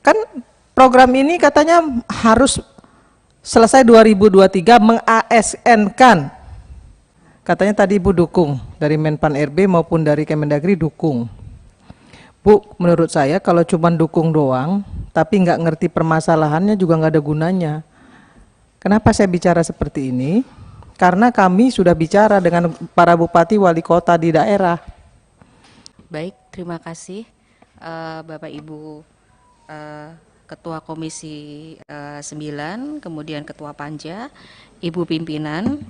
Kan program ini katanya harus selesai 2023 meng-ASN-kan. Katanya tadi Ibu dukung, dari Menpan RB maupun dari Kemendagri dukung. Bu, menurut saya kalau cuma dukung doang, tapi nggak ngerti permasalahannya juga nggak ada gunanya. Kenapa saya bicara seperti ini? Karena kami sudah bicara dengan para bupati wali kota di daerah. Baik, terima kasih Bapak Ibu Ketua Komisi 9, kemudian Ketua Panja, Ibu Pimpinan,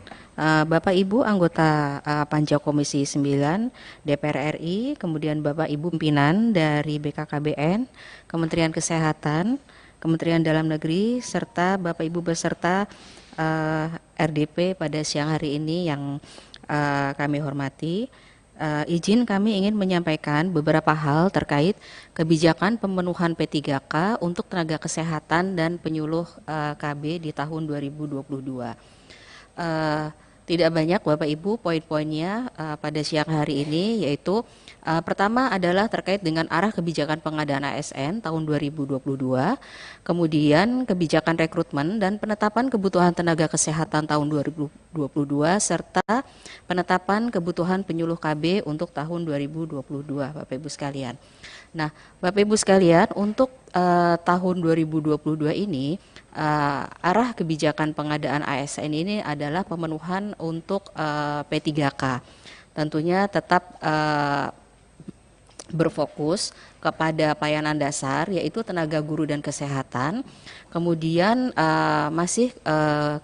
Bapak Ibu anggota Panja Komisi 9 DPR RI, kemudian Bapak Ibu pimpinan dari BKKBN, Kementerian Kesehatan, Kementerian Dalam Negeri, serta Bapak Ibu beserta RDP pada siang hari ini yang kami hormati. Izin kami ingin menyampaikan beberapa hal terkait kebijakan pemenuhan P3K untuk tenaga kesehatan dan penyuluh KB di tahun 2022. Tidak banyak Bapak Ibu poin-poinnya pada siang hari ini, yaitu pertama adalah terkait dengan arah kebijakan pengadaan ASN tahun 2022, kemudian kebijakan rekrutmen dan penetapan kebutuhan tenaga kesehatan tahun 2022, serta penetapan kebutuhan penyuluh KB untuk tahun 2022, Bapak Ibu sekalian. Nah, Bapak Ibu sekalian, untuk tahun 2022 ini, arah kebijakan pengadaan ASN ini adalah pemenuhan untuk P3K. Tentunya tetap berfokus kepada pelayanan dasar, yaitu tenaga guru dan kesehatan. Kemudian masih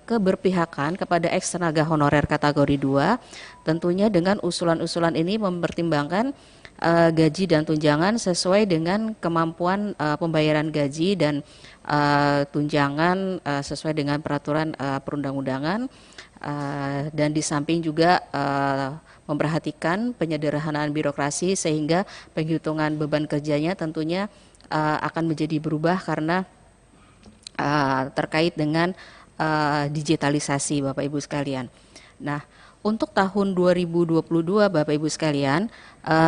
keberpihakan kepada ex tenaga honorer kategori 2, tentunya dengan usulan-usulan ini mempertimbangkan gaji dan tunjangan sesuai dengan kemampuan pembayaran gaji dan tunjangan sesuai dengan peraturan perundang-undangan, dan di samping juga memperhatikan penyederhanaan birokrasi sehingga penghitungan beban kerjanya tentunya akan menjadi berubah karena terkait dengan digitalisasi, Bapak Ibu sekalian. Nah, untuk tahun 2022 Bapak Ibu sekalian,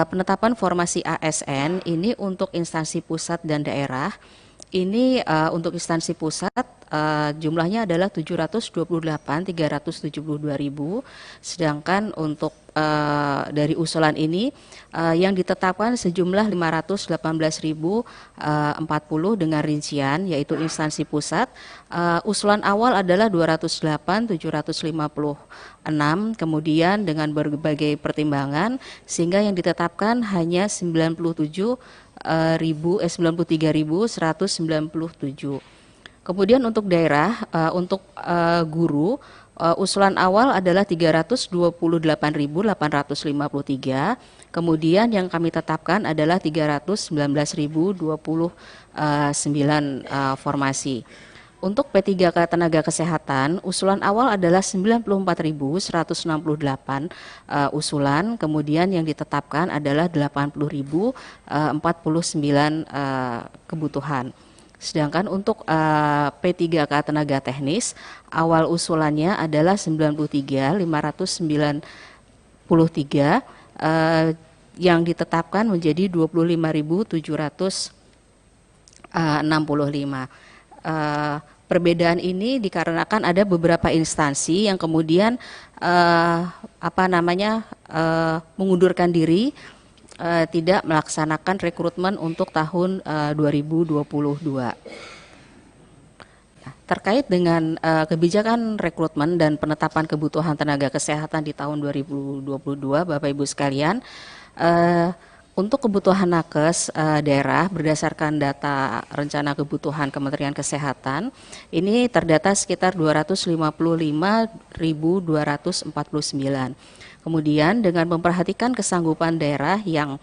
penetapan formasi ASN ini untuk instansi pusat dan daerah. Ini untuk instansi pusat jumlahnya adalah 728.372.000, sedangkan untuk dari usulan ini yang ditetapkan sejumlah 518.040 dengan rincian, yaitu instansi pusat. Usulan awal adalah 208.756, kemudian dengan berbagai pertimbangan sehingga yang ditetapkan hanya 93.197. Kemudian untuk daerah, untuk guru, usulan awal adalah 328.853, kemudian yang kami tetapkan adalah 319.029 formasi. Untuk P3K tenaga kesehatan, usulan awal adalah 94.168 usulan, kemudian yang ditetapkan adalah 80.049 kebutuhan. Sedangkan untuk P3K tenaga teknis, awal usulannya adalah 93.593, yang ditetapkan menjadi 25.765. Perbedaan ini dikarenakan ada beberapa instansi yang kemudian mengundurkan diri, tidak melaksanakan rekrutmen untuk tahun 2022. Terkait dengan kebijakan rekrutmen dan penetapan kebutuhan tenaga kesehatan di tahun 2022, Bapak Ibu sekalian, untuk kebutuhan nakes daerah berdasarkan data rencana kebutuhan Kementerian Kesehatan, ini terdata sekitar 255.249. Kemudian dengan memperhatikan kesanggupan daerah yang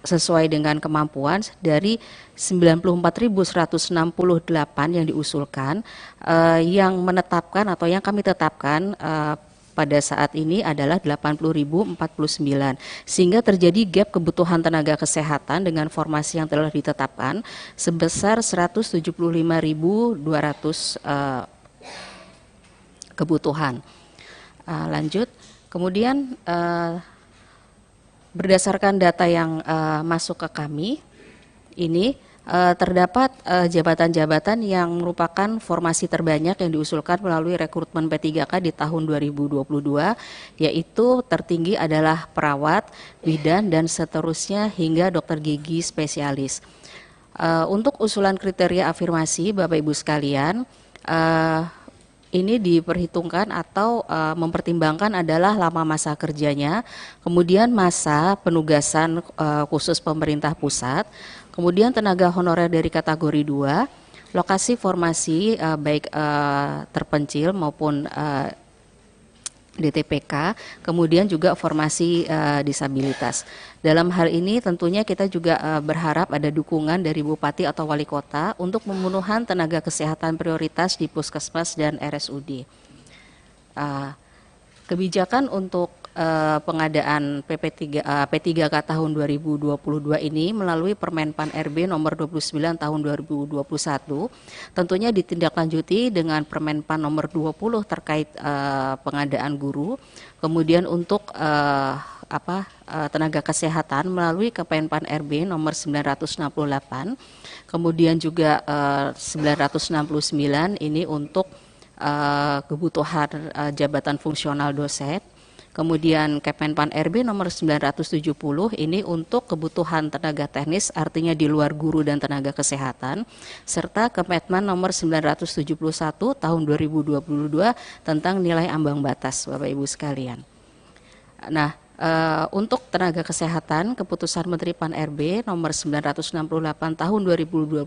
sesuai dengan kemampuan, dari 94.168 yang diusulkan, yang menetapkan atau yang kami tetapkan pada saat ini adalah 80.049, sehingga terjadi gap kebutuhan tenaga kesehatan dengan formasi yang telah ditetapkan sebesar 175.200 kebutuhan. Lanjut, kemudian berdasarkan data yang masuk ke kami, ini terdapat jabatan-jabatan yang merupakan formasi terbanyak yang diusulkan melalui rekrutmen P3K di tahun 2022, yaitu tertinggi adalah perawat, bidan, dan seterusnya hingga dokter gigi spesialis. Untuk usulan kriteria afirmasi, Bapak Ibu sekalian, ini diperhitungkan atau mempertimbangkan adalah lama masa kerjanya, kemudian masa penugasan khusus pemerintah pusat, kemudian tenaga honorer dari kategori 2, lokasi formasi baik terpencil maupun DTPK, kemudian juga formasi disabilitas. Dalam hal ini tentunya kita juga berharap ada dukungan dari Bupati atau Wali Kota untuk pemenuhan tenaga kesehatan prioritas di Puskesmas dan RSUD. Kebijakan untuk pengadaan P3K tahun 2022 ini melalui Permenpan RB nomor 29 tahun 2021 tentunya ditindaklanjuti dengan Permenpan nomor 20 terkait pengadaan guru, kemudian untuk tenaga kesehatan melalui Kemenpan RB nomor 968, kemudian juga 969 ini untuk kebutuhan jabatan fungsional dosen. Kemudian Kemenpan RB nomor 970 ini untuk kebutuhan tenaga teknis, artinya di luar guru dan tenaga kesehatan, serta Kemenpan nomor 971 tahun 2022 tentang nilai ambang batas, Bapak Ibu sekalian. Nah, untuk tenaga kesehatan, keputusan Menteri Pan RB nomor 968 tahun 2022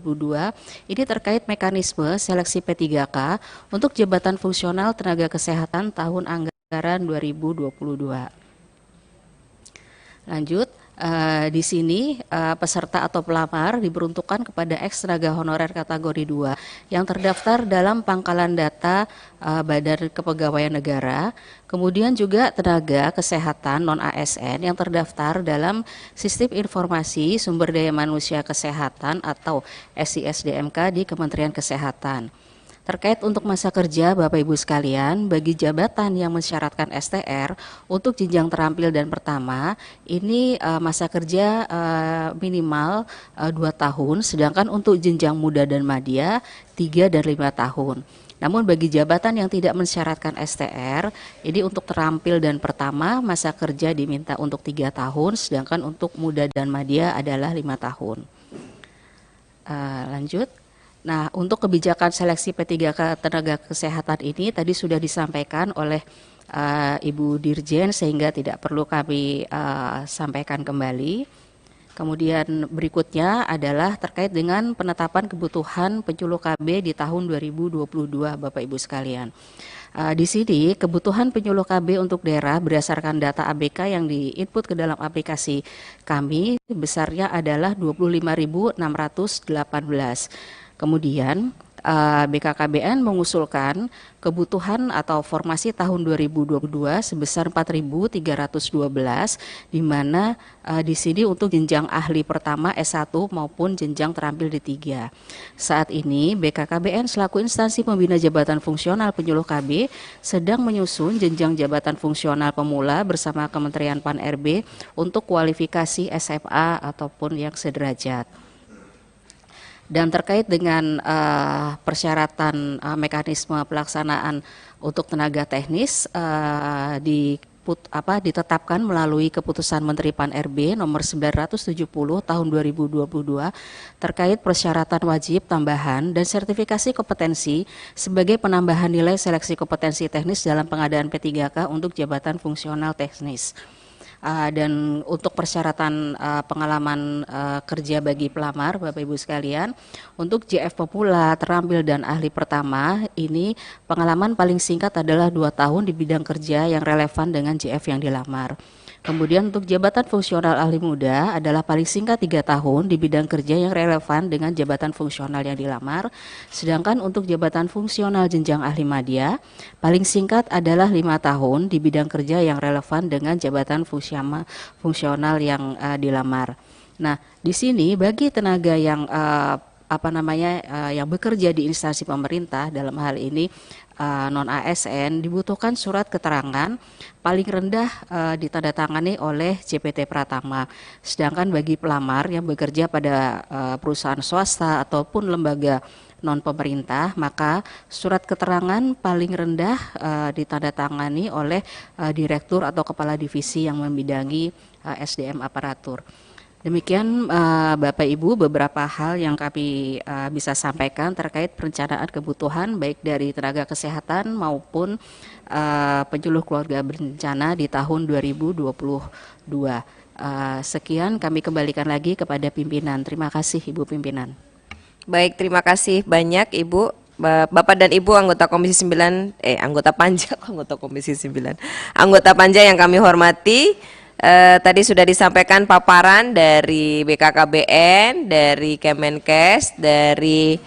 ini terkait mekanisme seleksi P3K untuk jabatan fungsional tenaga kesehatan tahun anggaran 2022. Lanjut, di sini peserta atau pelamar diperuntukkan kepada ex tenaga honorer kategori 2 yang terdaftar dalam pangkalan data Badan Kepegawaian Negara, kemudian juga tenaga kesehatan non-ASN yang terdaftar dalam Sistem Informasi Sumber Daya Manusia Kesehatan atau SISDMK di Kementerian Kesehatan. Terkait untuk masa kerja, Bapak Ibu sekalian, bagi jabatan yang mensyaratkan STR untuk jenjang terampil dan pertama, ini masa kerja minimal 2 tahun, sedangkan untuk jenjang muda dan madya 3 dan 5 tahun. Namun bagi jabatan yang tidak mensyaratkan STR, ini untuk terampil dan pertama masa kerja diminta untuk 3 tahun, sedangkan untuk muda dan madya adalah 5 tahun. Lanjut. Nah, untuk kebijakan seleksi P3K tenaga kesehatan ini tadi sudah disampaikan oleh Ibu Dirjen sehingga tidak perlu kami sampaikan kembali. Kemudian berikutnya adalah terkait dengan penetapan kebutuhan penyuluh KB di tahun 2022, Bapak Ibu sekalian. Di sini kebutuhan penyuluh KB untuk daerah berdasarkan data ABK yang diinput ke dalam aplikasi kami besarnya adalah 25.618. Kemudian BKKBN mengusulkan kebutuhan atau formasi tahun 2022 sebesar 4.312, di mana di sini untuk jenjang ahli pertama S1 maupun jenjang terampil D3. Saat ini BKKBN selaku instansi pembina jabatan fungsional penyuluh KB sedang menyusun jenjang jabatan fungsional pemula bersama Kementerian Pan RB untuk kualifikasi SMA ataupun yang sederajat. Dan terkait dengan persyaratan mekanisme pelaksanaan untuk tenaga teknis ditetapkan melalui keputusan Menteri Pan RB nomor 970 tahun 2022 terkait persyaratan wajib tambahan dan sertifikasi kompetensi sebagai penambahan nilai seleksi kompetensi teknis dalam pengadaan P3K untuk jabatan fungsional teknis. Dan untuk persyaratan pengalaman kerja bagi pelamar, Bapak Ibu sekalian, untuk JF pemula, terampil dan ahli pertama, ini pengalaman paling singkat adalah 2 tahun di bidang kerja yang relevan dengan JF yang dilamar. Kemudian untuk jabatan fungsional ahli muda adalah paling singkat 3 tahun di bidang kerja yang relevan dengan jabatan fungsional yang dilamar. Sedangkan untuk jabatan fungsional jenjang ahli madya paling singkat adalah 5 tahun di bidang kerja yang relevan dengan jabatan fungsional yang dilamar. Nah, di sini bagi tenaga yang yang bekerja di instansi pemerintah dalam hal ini non ASN dibutuhkan surat keterangan paling rendah ditandatangani oleh CPT Pratama. Sedangkan bagi pelamar yang bekerja pada perusahaan swasta ataupun lembaga non pemerintah, maka surat keterangan paling rendah ditandatangani oleh direktur atau kepala divisi yang membidangi SDM aparatur. Demikian Bapak Ibu beberapa hal yang kami bisa sampaikan terkait perencanaan kebutuhan baik dari tenaga kesehatan maupun penyuluh keluarga berencana di tahun 2022. Sekian kami kembalikan lagi kepada pimpinan. Terima kasih Ibu Pimpinan. Baik, terima kasih banyak Ibu. Bapak dan Ibu anggota Komisi 9, anggota Panja, anggota Komisi 9, anggota Panja yang kami hormati. Tadi sudah disampaikan paparan dari BKKBN, dari Kemenkes, dari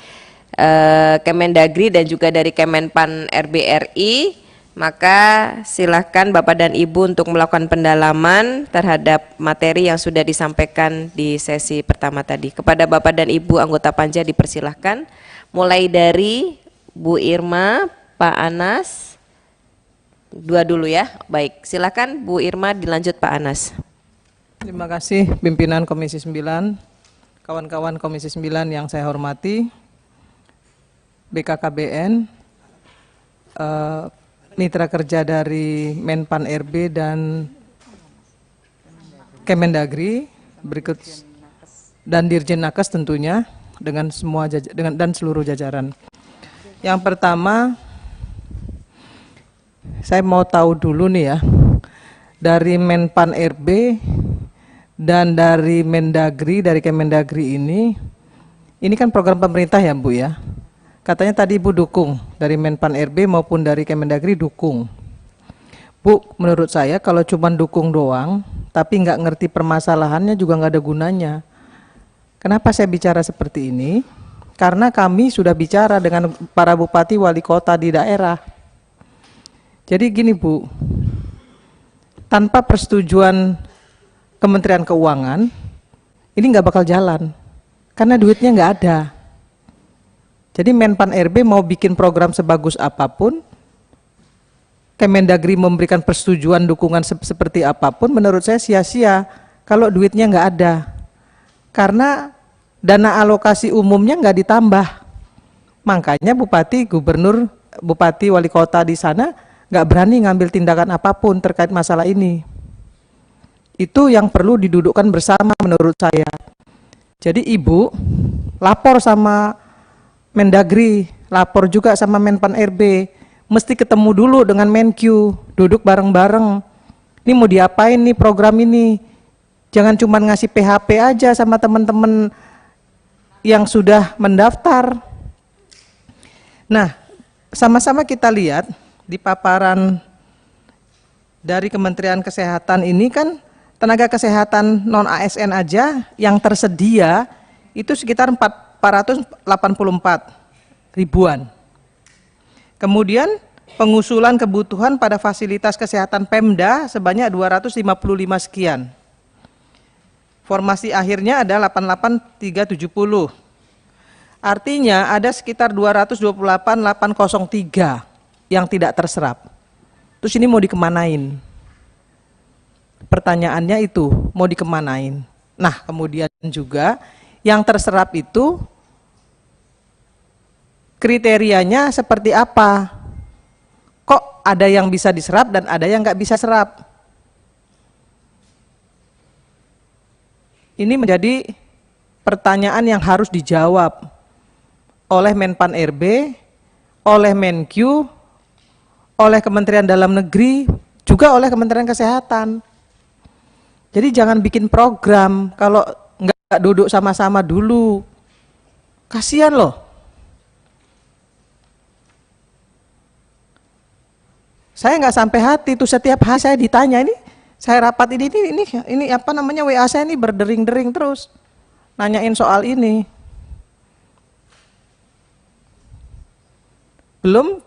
Kemendagri dan juga dari Kemenpan RBRI. Maka silahkan Bapak dan Ibu untuk melakukan pendalaman terhadap materi yang sudah disampaikan di sesi pertama tadi. Kepada Bapak dan Ibu anggota Panja dipersilahkan, mulai dari Bu Irma, Pak Anas, dua dulu ya. Baik, silakan Bu Irma, dilanjut Pak Anas. Terima kasih pimpinan Komisi 9, kawan-kawan Komisi 9 yang saya hormati, BKKBN, mitra kerja dari Menpan RB dan Kemendagri, berikut dan Dirjen Nakes tentunya dengan semua dan seluruh jajaran. Yang pertama, saya mau tahu dulu nih ya, dari Menpan RB dan dari Mendagri, dari Kemendagri ini kan program pemerintah ya Bu ya. Katanya tadi Ibu dukung, dari Menpan RB maupun dari Kemendagri dukung. Bu, menurut saya kalau cuma dukung doang, tapi nggak ngerti permasalahannya juga nggak ada gunanya. Kenapa saya bicara seperti ini? Karena kami sudah bicara dengan para bupati wali kota di daerah. Jadi gini Bu, tanpa persetujuan Kementerian Keuangan, ini nggak bakal jalan, karena duitnya nggak ada. Jadi Menpan RB mau bikin program sebagus apapun, Kemendagri memberikan persetujuan dukungan seperti apapun, menurut saya sia-sia kalau duitnya nggak ada. Karena dana alokasi umumnya nggak ditambah. Makanya bupati, gubernur, bupati, wali kota di sana nggak berani ngambil tindakan apapun terkait masalah ini. Itu yang perlu didudukkan bersama menurut saya. Jadi Ibu lapor sama Mendagri, lapor juga sama Menpan RB, mesti ketemu dulu dengan Menq, duduk bareng-bareng. Ini mau diapain nih program ini? Jangan cuma ngasih PHP aja sama teman-teman yang sudah mendaftar. Nah, sama-sama kita lihat di paparan dari Kementerian Kesehatan ini kan tenaga kesehatan non ASN aja yang tersedia itu sekitar 484 ribuan. Kemudian pengusulan kebutuhan pada fasilitas kesehatan Pemda sebanyak 255 sekian. Formasi akhirnya ada 88370. Artinya ada sekitar 228.803 yang tidak terserap. Terus ini mau dikemanain? Pertanyaannya itu, mau dikemanain? Nah, kemudian juga yang terserap itu kriterianya seperti apa? Kok ada yang bisa diserap dan ada yang nggak bisa serap? Ini menjadi pertanyaan yang harus dijawab oleh Menpan RB, oleh Menq, oleh Kementerian Dalam Negeri, juga oleh Kementerian Kesehatan. Jadi jangan bikin program kalau nggak duduk sama-sama dulu. Kasihan loh. Saya nggak sampai hati tuh, setiap hari saya ditanya, ini saya rapat ini apa namanya, WA saya ini berdering-dering terus nanyain soal ini. Belum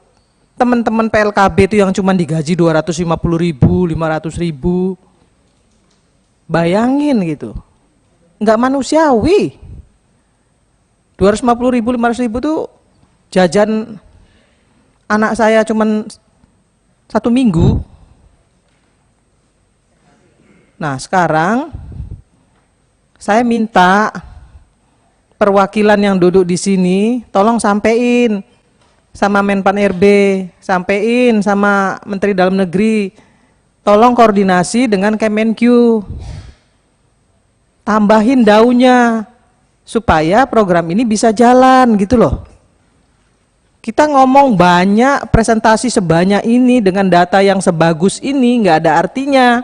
teman-teman PLKB itu yang cuma digaji 250.000, 500.000. Bayangin gitu. Nggak manusiawi. 250.000, 500.000 tuh jajan anak saya cuman 1 minggu. Nah, sekarang saya minta perwakilan yang duduk di sini tolong sampein sama Menpan RB, sampein sama Menteri Dalam Negeri, tolong koordinasi dengan Kemenq, tambahin daunnya supaya program ini bisa jalan gitu loh. Kita ngomong banyak, presentasi sebanyak ini dengan data yang sebagus ini nggak ada artinya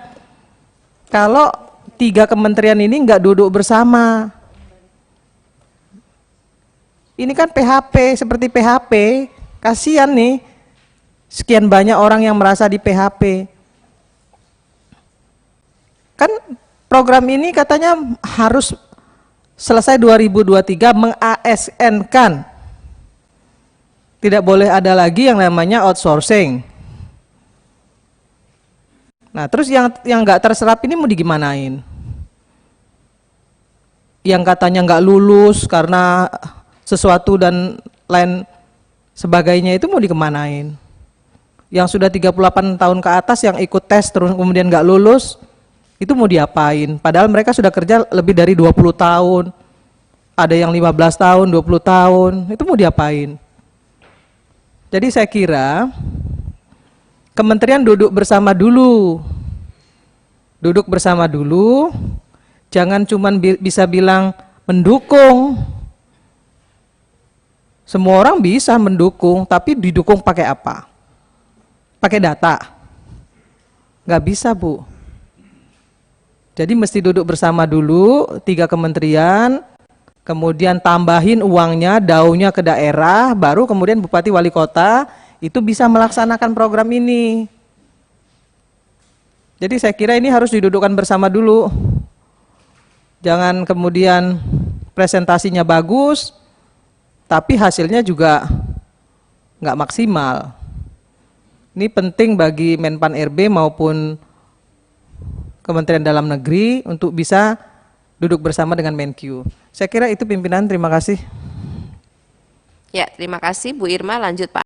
kalau 3 kementerian ini nggak duduk bersama. Ini kan PHP, seperti PHP, kasihan nih, sekian banyak orang yang merasa di PHP. Kan program ini katanya harus selesai 2023, meng-ASN-kan. Tidak boleh ada lagi yang namanya outsourcing. Nah, terus yang nggak terserap ini mau digimanain? Yang katanya nggak lulus karena sesuatu dan lain sebagainya itu mau dikemanain? Yang sudah 38 tahun ke atas yang ikut tes terus kemudian nggak lulus, itu mau diapain? Padahal mereka sudah kerja lebih dari 20 tahun. Ada yang 15 tahun, 20 tahun, itu mau diapain? Jadi saya kira kementerian duduk bersama dulu. Duduk bersama dulu, jangan cuma bisa bilang mendukung. Semua orang bisa mendukung, tapi didukung pakai apa? Pakai data? Nggak bisa, Bu. Jadi mesti duduk bersama dulu, 3 kementerian, kemudian tambahin uangnya, daunnya ke daerah, baru kemudian Bupati Wali Kota itu bisa melaksanakan program ini. Jadi saya kira ini harus didudukkan bersama dulu. Jangan kemudian presentasinya bagus, tapi hasilnya juga nggak maksimal. Ini penting bagi Menpan RB maupun Kementerian Dalam Negeri untuk bisa duduk bersama dengan Menq. Saya kira itu pimpinan, terima kasih. Ya, terima kasih Bu Irma, lanjut Pak.